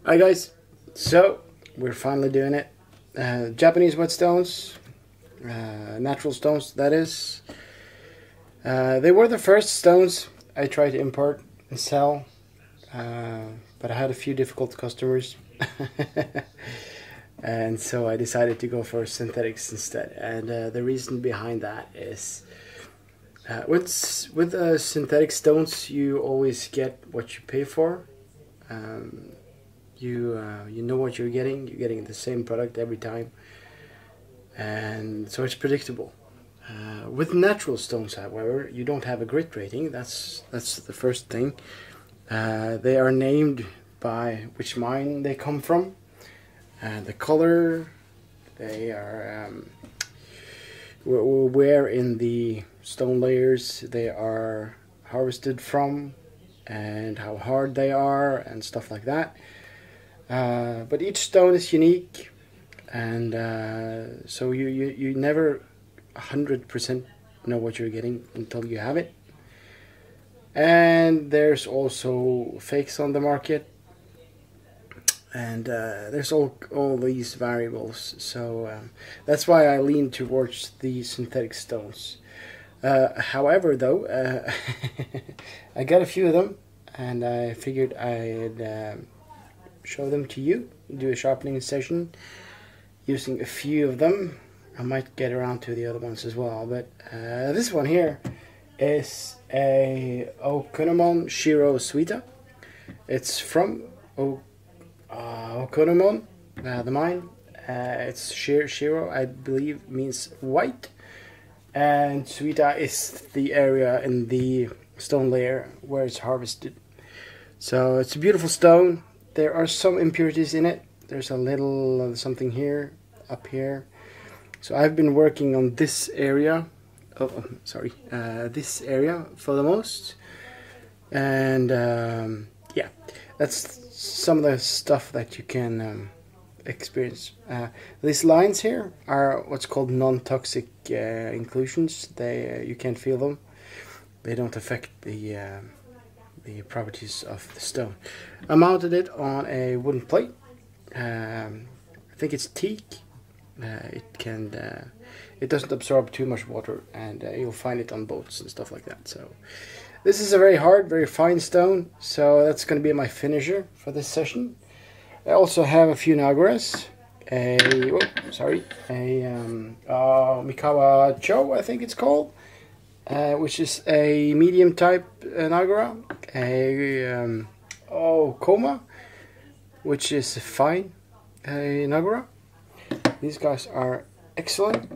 Hi guys, so we're finally doing it. Japanese whetstones, natural stones that is. They were the first stones I tried to import and sell, but I had a few difficult customers. And so I decided to go for synthetics instead. And the reason behind that is with synthetic stones you always get what you pay for. You know what you're getting. You're getting the same product every time, and so it's predictable. With natural stones, however, you don't have a grit rating. That's the first thing. They are named by which mine they come from, the color. They are where in the stone layers they are harvested from, and how hard they are, and stuff like that. But each stone is unique, and so you never 100% know what you're getting until you have it. And there's also fakes on the market, and there's all these variables. So that's why I lean towards the synthetic stones. However, though, I got a few of them, and I figured I'd show them to you, do a sharpening session using a few of them. I might get around to the other ones as well, but this one here is a Okunomon Shiro Suita. It's from Okunomon, the mine. It's Shiro, I believe, means white, and Suita is the area in the stone layer where it's harvested. So it's a beautiful stone. There are some impurities in it. There's a little something here, up here. So I've been working on this area. This area for the most. And yeah, that's some of the stuff that you can experience. These lines here are what's called non-toxic inclusions. You can't feel them. They don't affect the properties of the stone. I mounted it on a wooden plate. I think it's teak. It doesn't absorb too much water, and you'll find it on boats and stuff like that. So this is a very hard, very fine stone. So that's going to be my finisher for this session. I also have a few naguras. A Mikawa Cho, I think it's called. Which is a medium type nagura, a kumo, which is a fine nagura. These guys are excellent.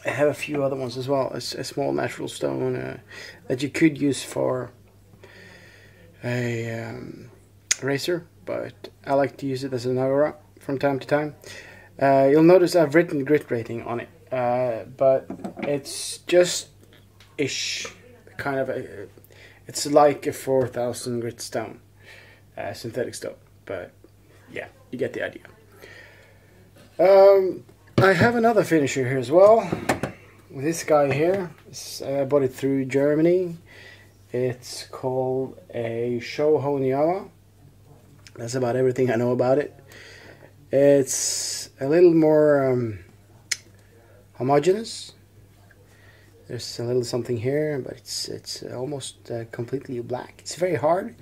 I have a few other ones as well. A small natural stone that you could use for a razor, but I like to use it as a nagura from time to time. You'll notice I've written grit rating on it, but it's just ish, kind of it's like a 4,000 grit stone, synthetic stone, but yeah, you get the idea. I have another finisher here as well. This guy here, I bought it through Germany. It's called a Sho-Honyama. That's about everything I know about it. It's a little more homogeneous. There's a little something here, but it's almost completely black. It's very hard.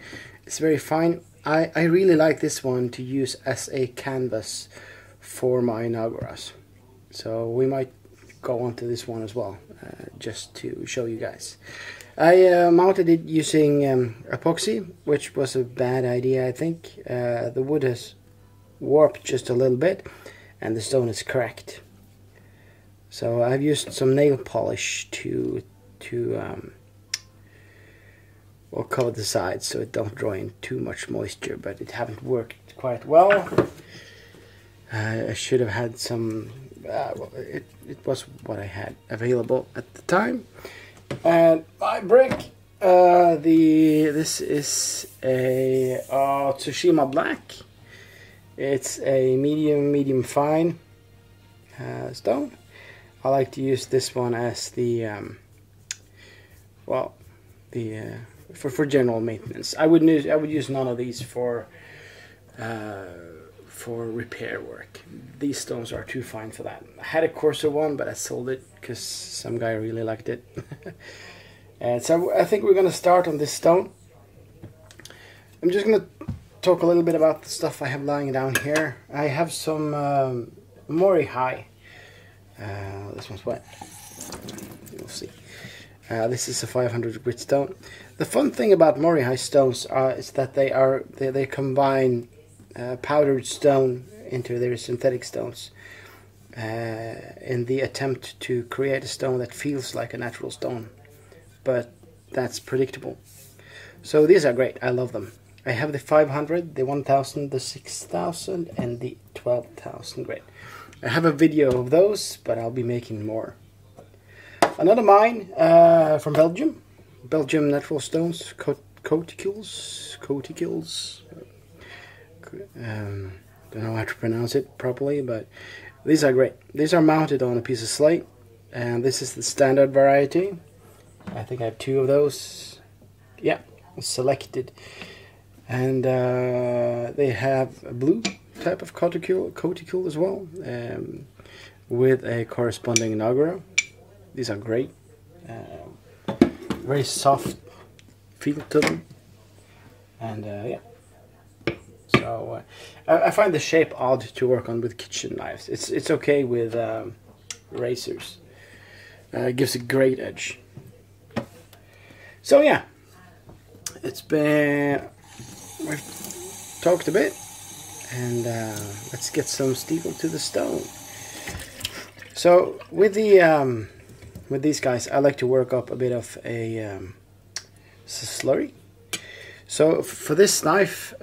It's very fine. I really like this one to use as a canvas for my naguras. So we might go on to this one as well, just to show you guys. I mounted it using epoxy, which was a bad idea, I think. The wood has warped just a little bit, and the stone is cracked. So I've used some nail polish to cover the sides so it don't draw in too much moisture, but it haven't worked quite well. I should have had some. It was what I had available at the time. And my brick, this is a Tsushima black. It's a medium fine stone. I like to use this one as the for general maintenance. I would use none of these for for repair work. These stones are too fine for that. I had a coarser one, but I sold it because some guy really liked it. And so I think we're gonna start on this stone. I'm just gonna talk a little bit about the stuff I have lying down here. I have some Mori High. This one's wet. You'll see. This is a 500 grit stone. The fun thing about Mori High stones is that they combine powdered stone into their synthetic stones in the attempt to create a stone that feels like a natural stone, but that's predictable. So these are great. I love them. I have the 500, the 1000, the 6000, and the 12,000 grit. I have a video of those, but I'll be making more. Another mine from Belgium. Belgium natural stones, coticles. Don't know how to pronounce it properly, but these are great. These are mounted on a piece of slate, and this is the standard variety. I think I have 2 of those. Yeah, selected. And they have a blue type of coticule as well, with a corresponding nagura. These are great. Very soft feel to them. And yeah. So I find the shape odd to work on with kitchen knives. It's okay with razors. It gives a great edge. So yeah, we've talked a bit, and let's get some steel to the stone. So with these guys, I like to work up a bit of a slurry. So for this knife,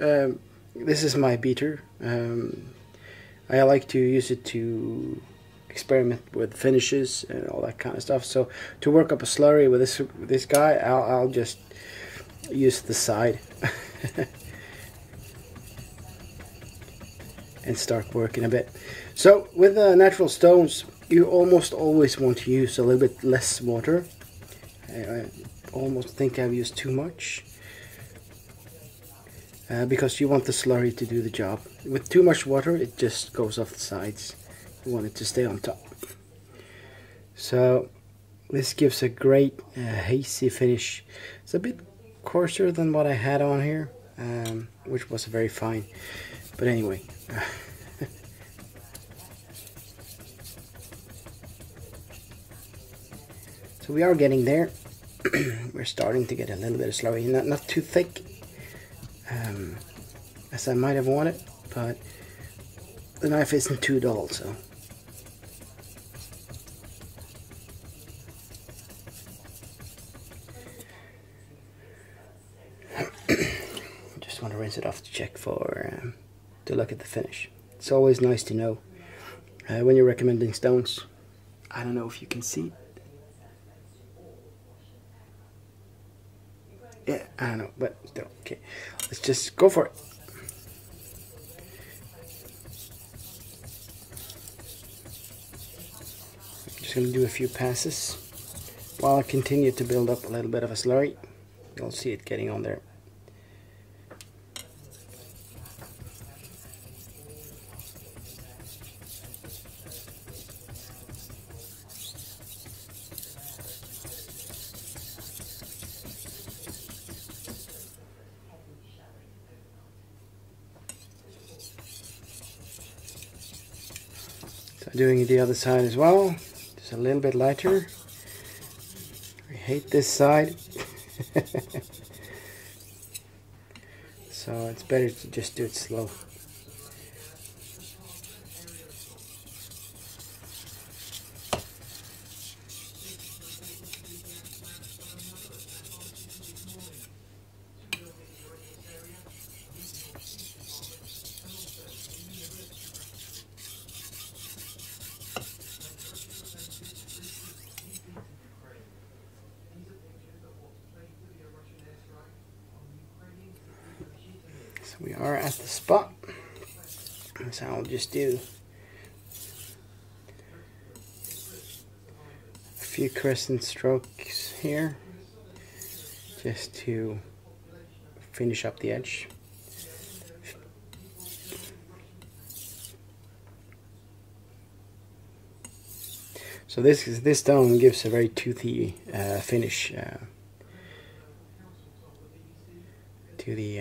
this is my beater. I like to use it to experiment with finishes and all that kind of stuff. So to work up a slurry with this guy, I'll just use the side and start working a bit. So with natural stones, you almost always want to use a little bit less water. I almost think I've used too much. Because you want the slurry to do the job. With too much water, it just goes off the sides. You want it to stay on top. So this gives a great hazy finish. It's a bit coarser than what I had on here, which was very fine. But anyway. So we are getting there. We're starting to get a little bit of slurry. Not too thick. As I might have wanted, but the knife isn't too dull, so. Just want to rinse it off to check to look at the finish. It's always nice to know when you're recommending stones. I don't know if you can see. Yeah, I don't know, but still, okay. Let's just go for it. I'm just going to do a few passes while I continue to build up a little bit of a slurry. You'll see it getting on there. Doing the other side as well, just a little bit lighter. I hate this side. So it's better to just do it slow. We are at the spot, so I'll just do a few crescent strokes here just to finish up the edge. So this stone gives a very toothy finish to the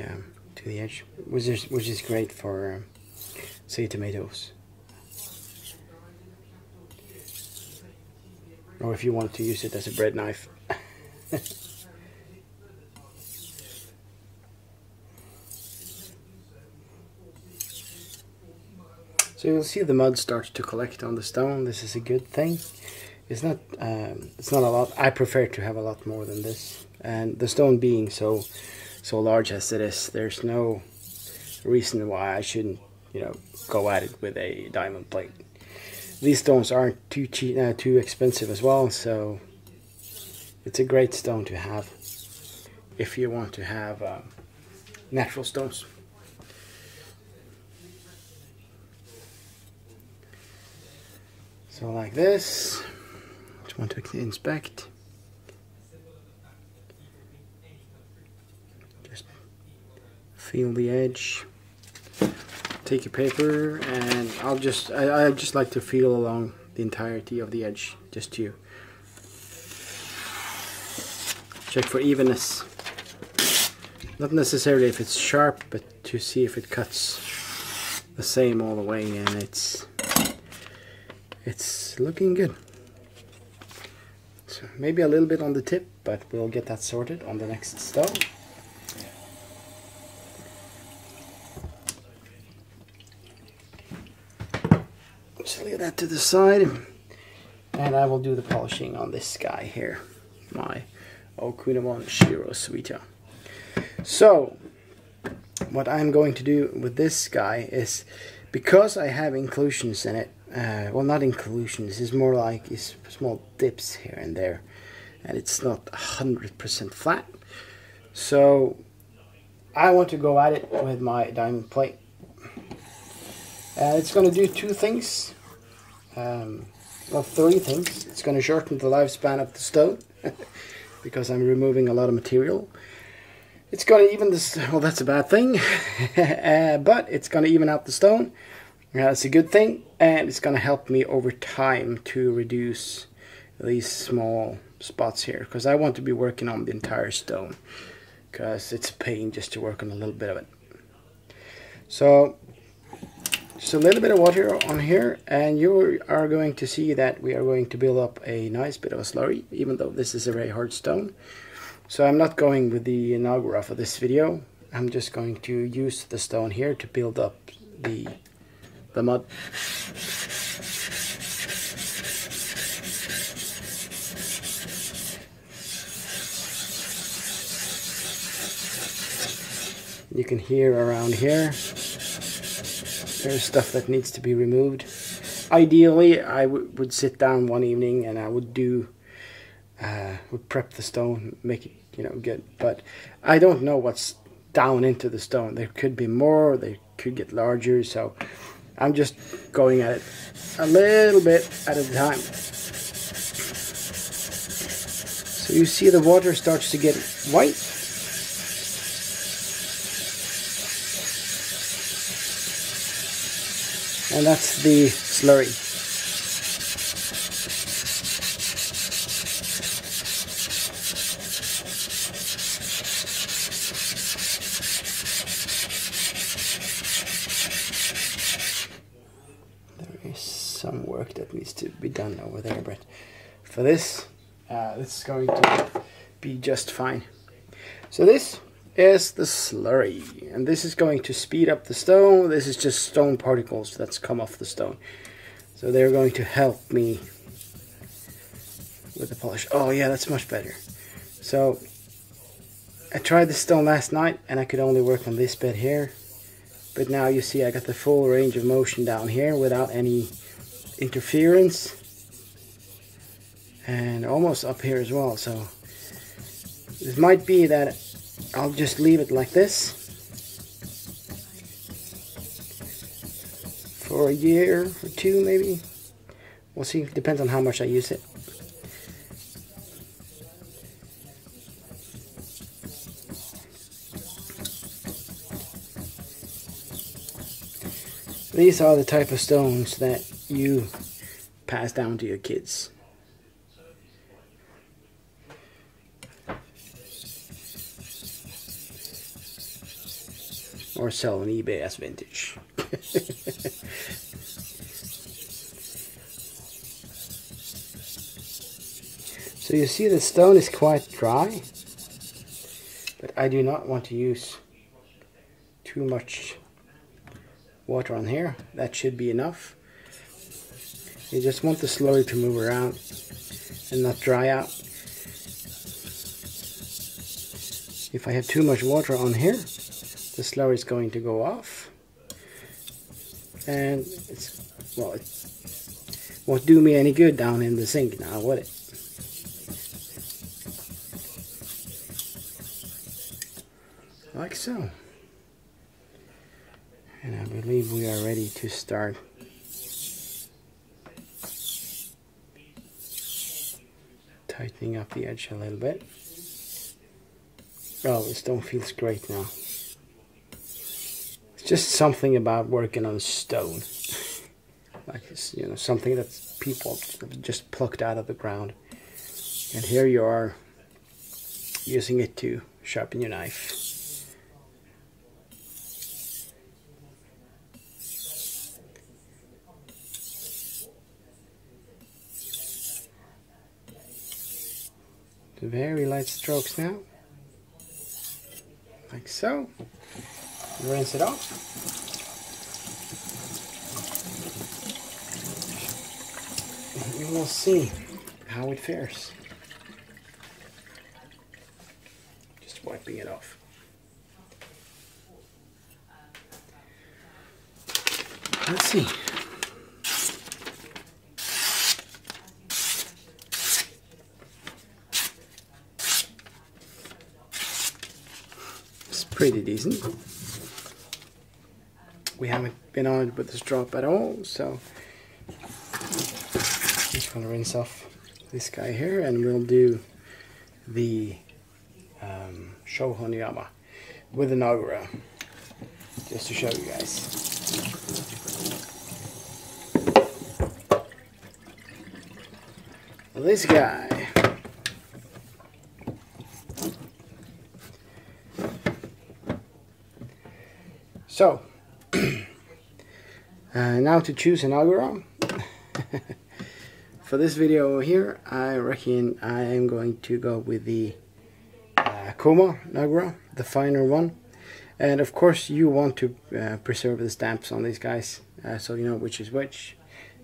edge, which is great for say tomatoes, or if you want to use it as a bread knife. So you'll see the mud starts to collect on the stone. This is a good thing. It's not a lot. I prefer to have a lot more than this. And the stone being so large as it is, there's no reason why I shouldn't, you know, go at it with a diamond plate. These stones aren't too cheap, too expensive as well, so it's a great stone to have if you want to have natural stones. So like this, just want to inspect. Just feel the edge. Take a paper, and I just like to feel along the entirety of the edge, just to check for evenness. Not necessarily if it's sharp, but to see if it cuts the same all the way, and it's looking good. So maybe a little bit on the tip, but we'll get that sorted on the next stone. Just leave that to the side, and I will do the polishing on this guy here, my Okunomon Shiro Suita. So what I'm going to do with this guy is, because I have inclusions in it, well, not inclusions, it's more like small dips here and there, and it's not 100% flat. So I want to go at it with my diamond plate. It's going to do two things, well, three things. It's going to shorten the lifespan of the stone because I'm removing a lot of material. It's going to even this, well, that's a bad thing, but it's going to even out the stone. That's a good thing, and it's going to help me over time to reduce these small spots here, because I want to be working on the entire stone, because it's a pain just to work on a little bit of it. So just a little bit of water on here, and you are going to see that we are going to build up a nice bit of a slurry, even though this is a very hard stone. So I'm not going with the nagura for this video. I'm just going to use the stone here to build up the mud. You can hear around here, there's stuff that needs to be removed. Ideally, I would sit down one evening and I would prep the stone, make it, you know, good. But I don't know what's down into the stone. There could be more, they could get larger, so I'm just going at it a little bit at a time. So you see the water starts to get white. And that's the slurry. Some work that needs to be done over there, but for this is going to be just fine. So this is the slurry, and this is going to speed up the stone. This is just stone particles that's come off the stone, so they're going to help me with the polish. Oh yeah, that's much better. So I tried this stone last night and I could only work on this bit here, but now you see I got the full range of motion down here without any interference, and almost up here as well. So it might be that I'll just leave it like this for a year or two maybe. We'll see, it depends on how much I use it. These are the type of stones that you pass down to your kids. or sell on eBay as vintage. So you see the stone is quite dry, but I do not want to use too much water on here. That should be enough. You just want the slurry to move around and not dry out. If I have too much water on here, the slurry is going to go off, and it won't do me any good down in the sink now, would it? Like so. And I believe we are ready to start tightening up the edge a little bit. Oh, the stone feels great now. It's just something about working on stone. Like, you know, something that people just plucked out of the ground. And here you are using it to sharpen your knife. Very light strokes now, like so. Rinse it off. And we will see how it fares. Just wiping it off. Let's see. Pretty decent. We haven't been on it with this drop at all, so just want to rinse off this guy here, and we'll do the Sho-Honyama with the nagura, just to show you guys. This guy. So, now to choose a nagura. For this video here, I reckon I am going to go with the kumo nagura, the finer one. And of course you want to preserve the stamps on these guys, so you know which is which.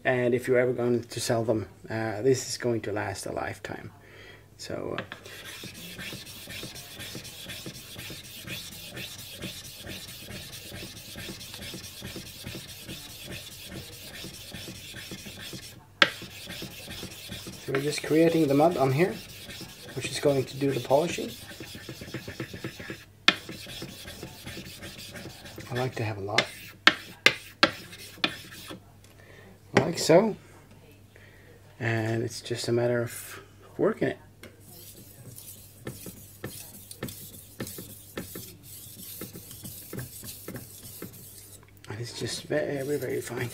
And if you're ever going to sell them, this is going to last a lifetime. So so we're just creating the mud on here, which is going to do the polishing. I like to have a lot, like so, and it's just a matter of working it. And it's just very, very fine.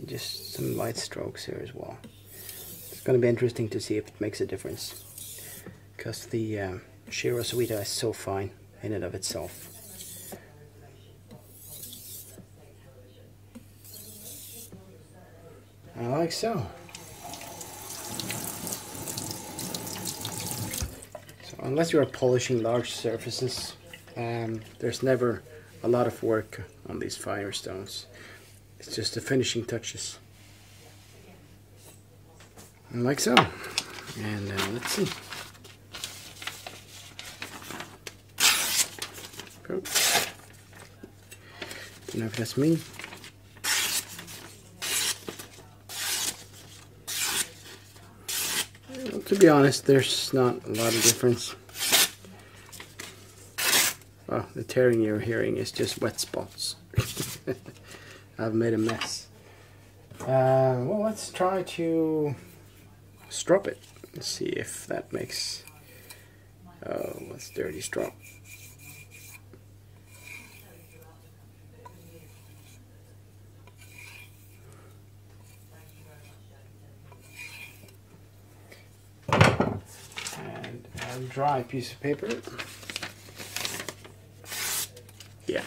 Just some light strokes here as well. It's going to be interesting to see if it makes a difference, because the Shiro Suita is so fine in and of itself. Like so. So unless you are polishing large surfaces, there's never a lot of work on these finer stones. It's just the finishing touches. And like so. And let's see. Don't know if that's me. To be honest, there's not a lot of difference. Well, the tearing you're hearing is just wet spots. I've made a mess. Well, let's try to strop it. Let's see if that makes... Oh, what's dirty strop? And a dry piece of paper. Yeah.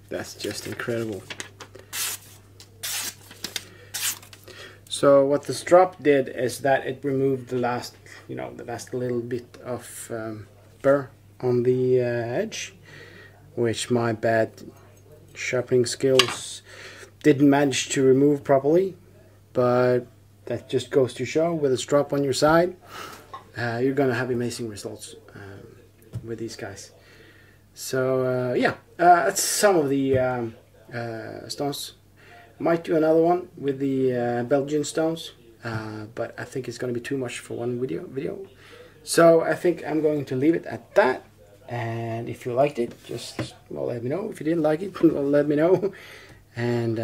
That's just incredible. So what the strop did is that it removed the last, the last little bit of burr on the edge, which my bad sharpening skills didn't manage to remove properly. But that just goes to show, with a strop on your side, you're gonna have amazing results with these guys. So yeah, that's some of the stones. Might do another one with the Belgian stones, but I think it's going to be too much for one video. So I think I'm going to leave it at that. And if you liked it, just let me know. If you didn't like it, let me know. And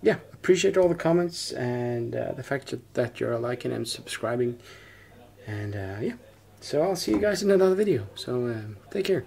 yeah, appreciate all the comments and the fact that you're liking and subscribing. And yeah, so I'll see you guys in another video. So take care.